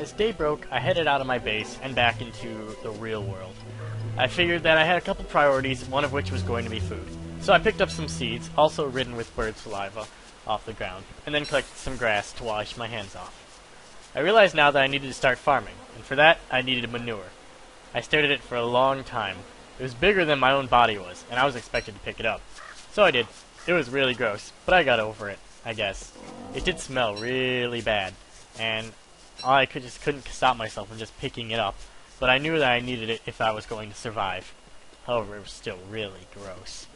As day broke, I headed out of my base and back into the real world. I figured that I had a couple priorities, one of which was going to be food. So I picked up some seeds, also ridden with bird saliva, off the ground, and then collected some grass to wash my hands off. I realized now that I needed to start farming, and for that, I needed manure. I stared at it for a long time. It was bigger than my own body was, and I was expected to pick it up. So I did. It was really gross, but I got over it, I guess. It did smell really bad, and I couldn't stop myself from just picking it up, but I knew that I needed it if I was going to survive. However, it was still really gross.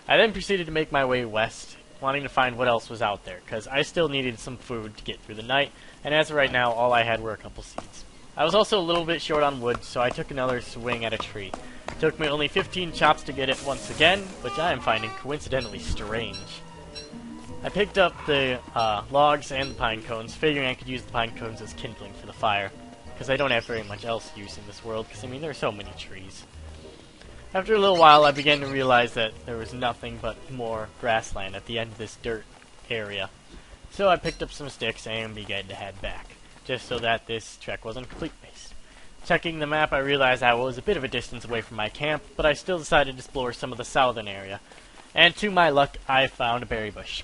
I then proceeded to make my way west, wanting to find what else was out there, because I still needed some food to get through the night, and as of right now, all I had were a couple seeds. I was also a little bit short on wood, so I took another swing at a tree. It took me only 15 chops to get it once again, which I am finding coincidentally strange. I picked up the logs and the pine cones, figuring I could use the pine cones as kindling for the fire, because I don't have very much else use in this world, because I mean there are so many trees. After a little while I began to realize that there was nothing but more grassland at the end of this dirt area. So I picked up some sticks and began to head back, just so that this trek wasn't a complete waste. Checking the map I realized I was a bit of a distance away from my camp, but I still decided to explore some of the southern area, and to my luck I found a berry bush.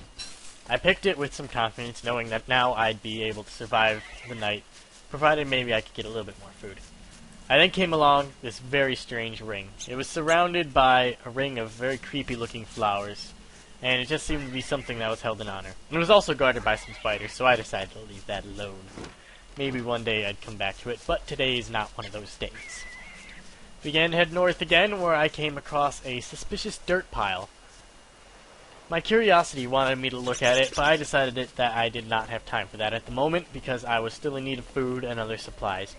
I picked it with some confidence, knowing that now I'd be able to survive the night, provided maybe I could get a little bit more food. I then came along this very strange ring. It was surrounded by a ring of very creepy looking flowers, and it just seemed to be something that was held in honor. It was also guarded by some spiders, so I decided to leave that alone. Maybe one day I'd come back to it, but today is not one of those days. Began to head north again, where I came across a suspicious dirt pile. My curiosity wanted me to look at it, but I decided that I did not have time for that at the moment, because I was still in need of food and other supplies.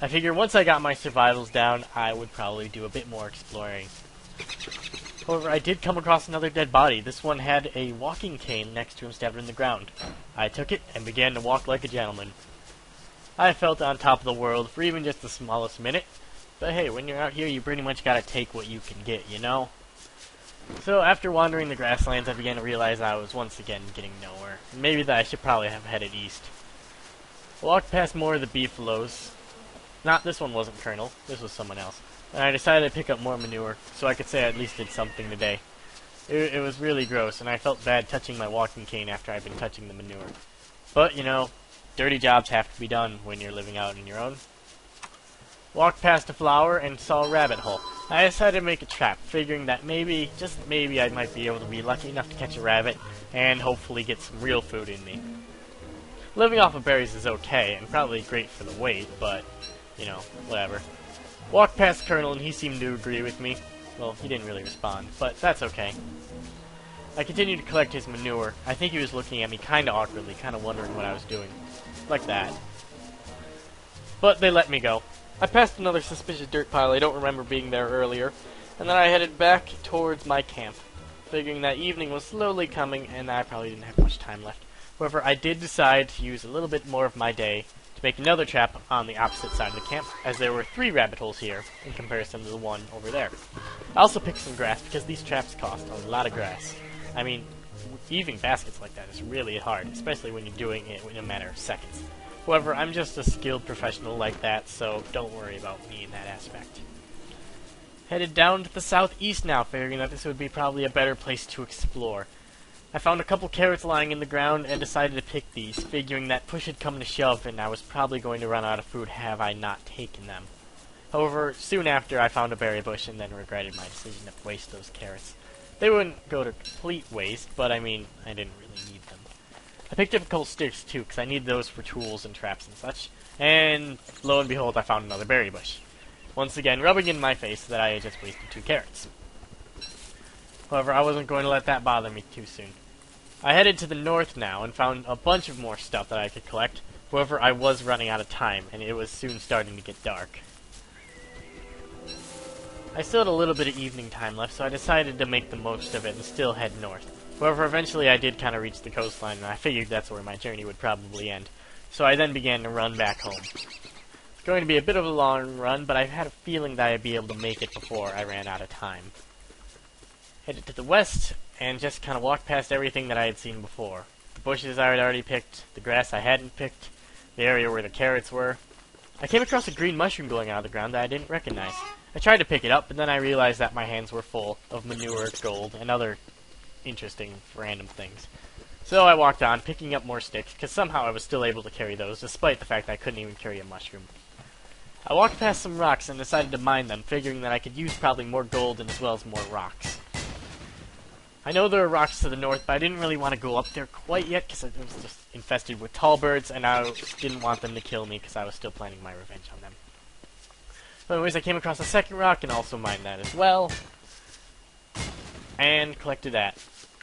I figured once I got my survivals down, I would probably do a bit more exploring. However, I did come across another dead body. This one had a walking cane next to him stabbed in the ground. I took it and began to walk like a gentleman. I felt on top of the world for even just the smallest minute, but hey, when you're out here, you pretty much gotta take what you can get, you know? So after wandering the grasslands, I began to realize I was once again getting nowhere. Maybe that I should probably have headed east. I walked past more of the beefaloes. This one wasn't Colonel, this was someone else. And I decided to pick up more manure, so I could say I at least did something today. It was really gross, and I felt bad touching my walking cane after I'd been touching the manure. But, you know, dirty jobs have to be done when you're living out on your own. Walked past a flower and saw a rabbit hole. I decided to make a trap, figuring that maybe, just maybe, I might be able to be lucky enough to catch a rabbit and hopefully get some real food in me. Living off of berries is okay, and probably great for the weight, but, you know, whatever. Walked past Colonel and he seemed to agree with me. Well, he didn't really respond, but that's okay. I continued to collect his manure. I think he was looking at me kinda awkwardly, kinda wondering what I was doing. Like that. But they let me go. I passed another suspicious dirt pile, I don't remember being there earlier, and then I headed back towards my camp, figuring that evening was slowly coming and I probably didn't have much time left. However, I did decide to use a little bit more of my day to make another trap on the opposite side of the camp, as there were 3 rabbit holes here in comparison to the one over there. I also picked some grass because these traps cost a lot of grass. I mean, weaving baskets like that is really hard, especially when you're doing it in a matter of seconds. However, I'm just a skilled professional like that, so don't worry about me in that aspect. Headed down to the southeast now, figuring that this would be probably a better place to explore. I found a couple carrots lying in the ground and decided to pick these, figuring that push had come to shove and I was probably going to run out of food had I not taken them. However, soon after I found a berry bush and then regretted my decision to waste those carrots. They wouldn't go to complete waste, but I mean, I didn't really need them. I picked up a couple sticks too, because I need those for tools and traps and such. And lo and behold, I found another berry bush. Once again, rubbing in my face that I had just wasted 2 carrots. However, I wasn't going to let that bother me too soon. I headed to the north now and found a bunch of more stuff that I could collect. However, I was running out of time, and it was soon starting to get dark. I still had a little bit of evening time left, so I decided to make the most of it and still head north. However, eventually I did kind of reach the coastline, and I figured that's where my journey would probably end. So I then began to run back home. It's going to be a bit of a long run, but I had a feeling that I'd be able to make it before I ran out of time. Headed to the west, and just kind of walked past everything that I had seen before. The bushes I had already picked, the grass I hadn't picked, the area where the carrots were, I came across a green mushroom glowing out of the ground that I didn't recognize. I tried to pick it up, but then I realized that my hands were full of manure, gold, and other interesting random things. So I walked on, picking up more sticks, because somehow I was still able to carry those, despite the fact that I couldn't even carry a mushroom. I walked past some rocks and decided to mine them, figuring that I could use probably more gold and as well as more rocks. I know there are rocks to the north, but I didn't really want to go up there quite yet because it was just infested with tall birds, and I didn't want them to kill me because I was still planning my revenge on them. So anyways, I came across a second rock and also mined that as well, and collected that.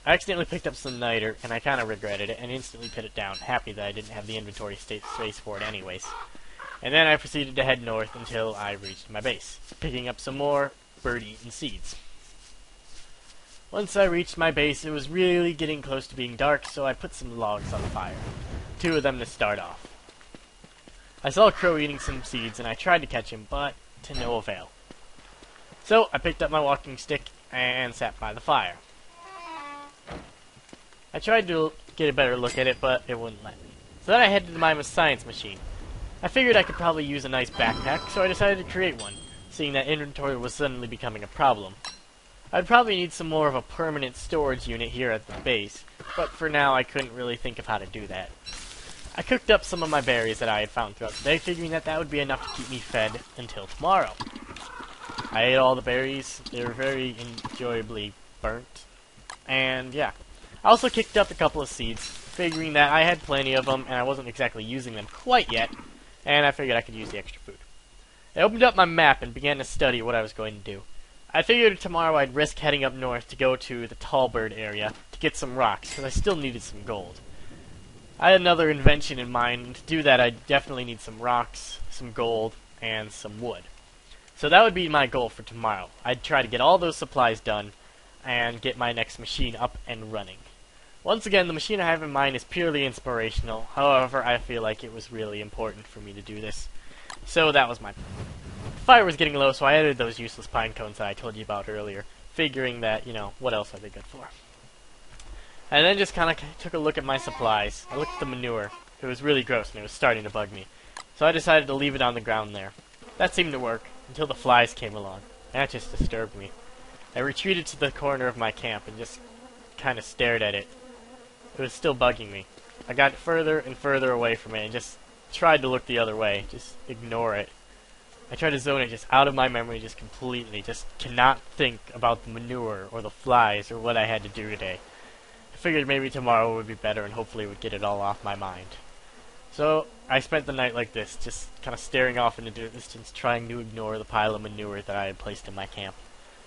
I accidentally picked up some niter, and I kind of regretted it, and instantly put it down, happy that I didn't have the inventory space for it anyways. And then I proceeded to head north until I reached my base, picking up some more bird-eaten seeds. Once I reached my base, it was really getting close to being dark, so I put some logs on the fire. 2 of them to start off. I saw a crow eating some seeds, and I tried to catch him, but to no avail. So I picked up my walking stick and sat by the fire. I tried to get a better look at it, but it wouldn't let me. So then I headed to my science machine. I figured I could probably use a nice backpack, so I decided to create one, seeing that inventory was suddenly becoming a problem. I'd probably need some more of a permanent storage unit here at the base, but for now I couldn't really think of how to do that. I cooked up some of my berries that I had found throughout the day, figuring that that would be enough to keep me fed until tomorrow. I ate all the berries. They were very enjoyably burnt. And yeah. I also kicked up a couple of seeds, figuring that I had plenty of them and I wasn't exactly using them quite yet, and I figured I could use the extra food. I opened up my map and began to study what I was going to do. I figured tomorrow I'd risk heading up north to go to the Tallbird area to get some rocks, because I still needed some gold. I had another invention in mind, and to do that I'd definitely need some rocks, some gold, and some wood. So that would be my goal for tomorrow. I'd try to get all those supplies done, and get my next machine up and running. Once again, the machine I have in mind is purely inspirational, however I feel like it was really important for me to do this. So that was my plan. The fire was getting low, so I added those useless pine cones that I told you about earlier, figuring that, what else are they good for? And then just kind of took a look at my supplies. I looked at the manure. It was really gross, and it was starting to bug me. So I decided to leave it on the ground there. That seemed to work, until the flies came along. That just disturbed me. I retreated to the corner of my camp and just kind of stared at it. It was still bugging me. I got further and further away from it and just tried to look the other way, just ignore it. I tried to zone it just out of my memory just completely, just cannot think about the manure or the flies or what I had to do today. I figured maybe tomorrow would be better and hopefully would get it all off my mind. So I spent the night like this, just kind of staring off into the distance, trying to ignore the pile of manure that I had placed in my camp.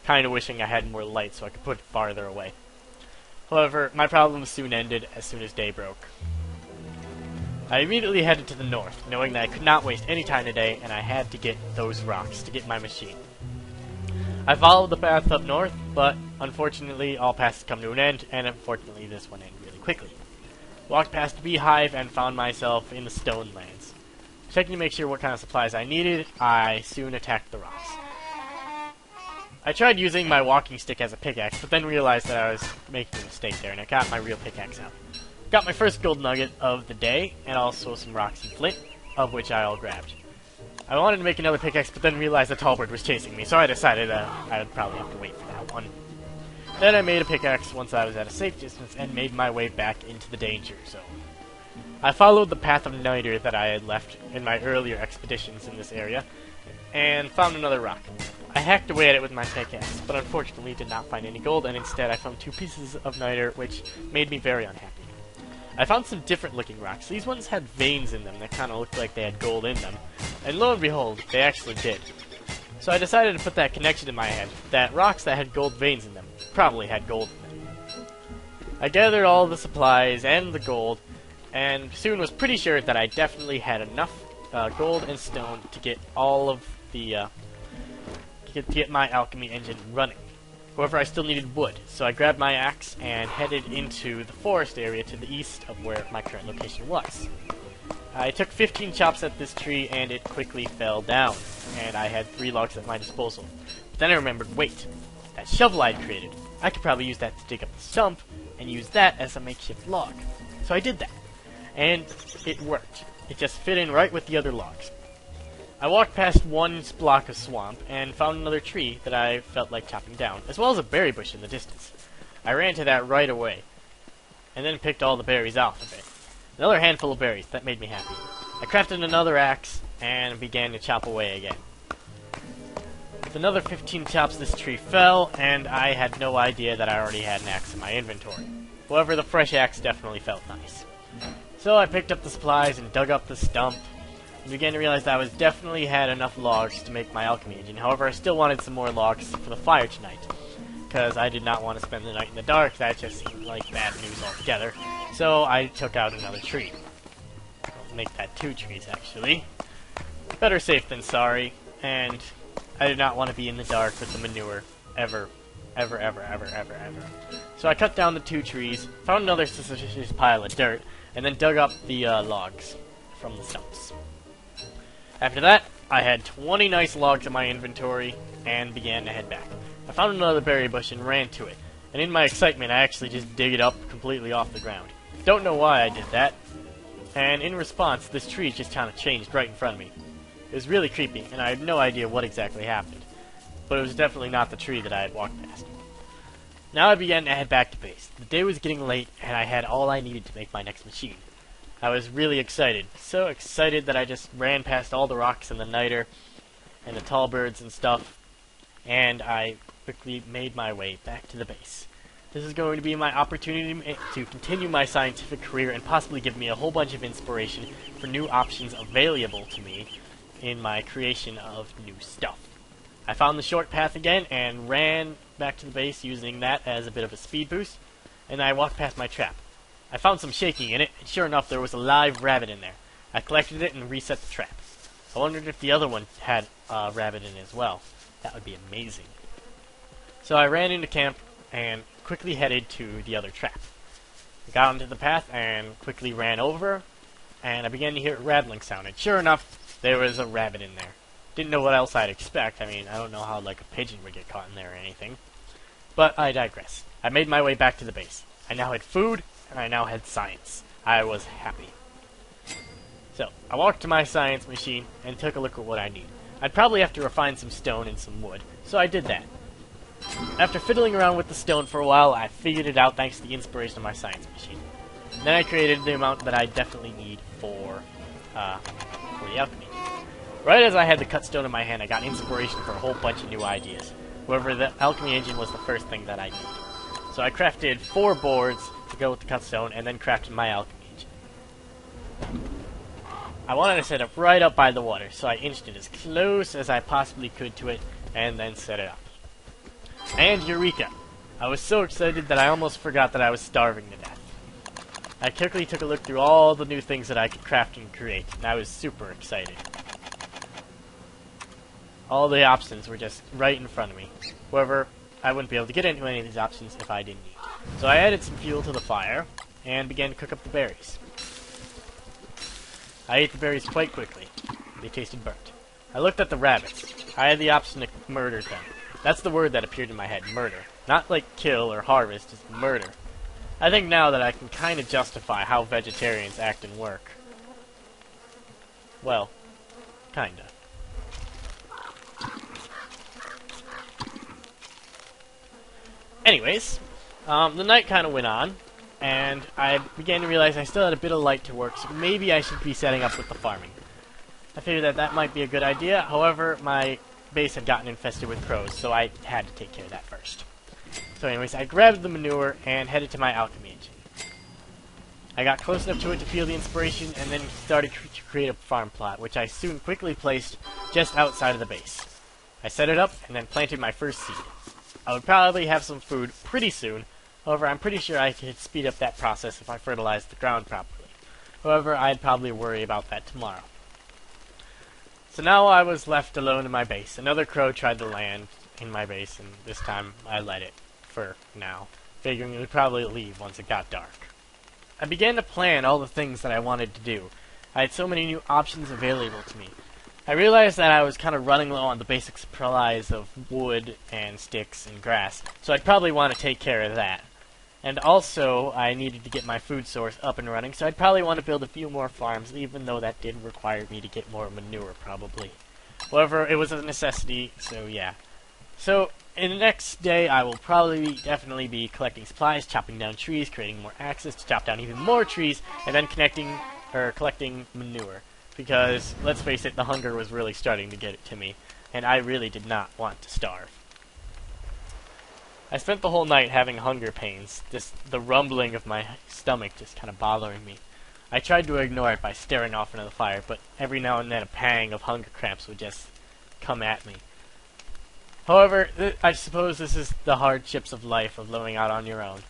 Kind of wishing I had more light so I could put it farther away. However, my problems soon ended as soon as day broke. I immediately headed to the north, knowing that I could not waste any time today, and I had to get those rocks to get my machine. I followed the path up north, but unfortunately all paths come to an end, and unfortunately this one ended really quickly. Walked past a beehive and found myself in the stone lands. Checking to make sure what kind of supplies I needed, I soon attacked the rocks. I tried using my walking stick as a pickaxe, but then realized that I was making a mistake there, and I got my real pickaxe out. Got my first gold nugget of the day, and also some rocks and flint, of which I all grabbed. I wanted to make another pickaxe, but then realized the tallbird was chasing me, so I decided I would probably have to wait for that one. Then I made a pickaxe once I was at a safe distance, and made my way back into the danger zone. I followed the path of niter that I had left in my earlier expeditions in this area, and found another rock. I hacked away at it with my pickaxe, but unfortunately did not find any gold, and instead I found 2 pieces of niter, which made me very unhappy. I found some different looking rocks. These ones had veins in them that kind of looked like they had gold in them, and lo and behold, they actually did. So I decided to put that connection in my head, that rocks that had gold veins in them probably had gold in them. I gathered all the supplies and the gold, and soon was pretty sure that I definitely had enough gold and stone to get all of the to get my alchemy engine running. However, I still needed wood, so I grabbed my axe and headed into the forest area to the east of where my current location was. I took 15 chops at this tree and it quickly fell down, and I had 3 logs at my disposal. But then I remembered, wait, that shovel I had created, I could probably use that to dig up the stump and use that as a makeshift log. So I did that, and it worked. It just fit in right with the other logs. I walked past one block of swamp and found another tree that I felt like chopping down, as well as a berry bush in the distance. I ran to that right away, and then picked all the berries off of it. Another handful of berries, that made me happy. I crafted another axe, and began to chop away again. With another 15 chops, this tree fell, and I had no idea that I already had an axe in my inventory. However, the fresh axe definitely felt nice. So I picked up the supplies and dug up the stump, and began to realize that I was definitely had enough logs to make my alchemy engine. However, I still wanted some more logs for the fire tonight, because I did not want to spend the night in the dark. That just seemed like bad news altogether. So I took out another tree. I'll make that 2 trees, actually. Better safe than sorry, and I did not want to be in the dark with the manure, ever. So I cut down the 2 trees, found another suspicious pile of dirt, and then dug up the logs from the stumps. After that, I had 20 nice logs in my inventory, and began to head back. I found another berry bush and ran to it, and in my excitement I actually just dig it up completely off the ground. Don't know why I did that, and in response this tree just kind of changed right in front of me. It was really creepy, and I had no idea what exactly happened, but it was definitely not the tree that I had walked past. Now I began to head back to base. The day was getting late, and I had all I needed to make my next machine. I was really excited, so excited that I just ran past all the rocks and the niter, and the tall birds and stuff, and I quickly made my way back to the base. This is going to be my opportunity to continue my scientific career and possibly give me a whole bunch of inspiration for new options available to me in my creation of new stuff. I found the short path again and ran back to the base using that as a bit of a speed boost, and I walked past my trap. I found some shaking in it, and sure enough there was a live rabbit in there. I collected it and reset the trap. I wondered if the other one had a rabbit in it as well. That would be amazing. So I ran into camp and quickly headed to the other trap. I got onto the path and quickly ran over, and I began to hear a rattling sound, and sure enough, there was a rabbit in there. Didn't know what else I'd expect. I mean, I don't know how, like, a pigeon would get caught in there or anything. But I digress. I made my way back to the base. I now had food, and I now had science. I was happy. So, I walked to my science machine and took a look at what I need. I'd probably have to refine some stone and some wood, so I did that. After fiddling around with the stone for a while, I figured it out thanks to the inspiration of my science machine. Then I created the amount that I definitely need for the alchemy. Right as I had the cut stone in my hand, I got inspiration for a whole bunch of new ideas. However, the alchemy engine was the first thing that I needed. So I crafted 4 boards to go with the cut stone, and then crafted my alchemy engine. I wanted to set it right up by the water, so I inched it as close as I possibly could to it, and then set it up. And eureka! I was so excited that I almost forgot that I was starving to death. I quickly took a look through all the new things that I could craft and create, and I was super excited. All the options were just right in front of me. However, I wouldn't be able to get into any of these options if I didn't eat. So I added some fuel to the fire, and began to cook up the berries. I ate the berries quite quickly. They tasted burnt. I looked at the rabbits. I had the option to murder them. That's the word that appeared in my head, murder. Not like kill or harvest, just murder. I think now that I can kind of justify how vegetarians act and work. Well, kinda. Anyways, the night kind of went on, and I began to realize I still had a bit of light to work, so maybe I should be setting up with the farming. I figured that that might be a good idea. However, my base had gotten infested with crows, so I had to take care of that first. So anyways, I grabbed the manure and headed to my alchemy engine. I got close enough to it to feel the inspiration, and then started to create a farm plot, which I soon quickly placed just outside of the base. I set it up, and then planted my first seed. I would probably have some food pretty soon. However, I'm pretty sure I could speed up that process if I fertilized the ground properly. However, I'd probably worry about that tomorrow. So now I was left alone in my base. Another crow tried to land in my base, and this time I let it, for now, figuring it would probably leave once it got dark. I began to plan all the things that I wanted to do. I had so many new options available to me. I realized that I was kind of running low on the basic supplies of wood and sticks and grass, so I'd probably want to take care of that. And also, I needed to get my food source up and running, so I'd probably want to build a few more farms, even though that did require me to get more manure, probably. However, it was a necessity, so yeah. So, in the next day, I will definitely be collecting supplies, chopping down trees, creating more axes to chop down even more trees, and then collecting manure. Because, let's face it, the hunger was really starting to get it to me, and I really did not want to starve. I spent the whole night having hunger pains, the rumbling of my stomach just kind of bothering me. I tried to ignore it by staring off into the fire, but every now and then a pang of hunger cramps would just come at me. However, I suppose this is the hardships of life of living out on your own.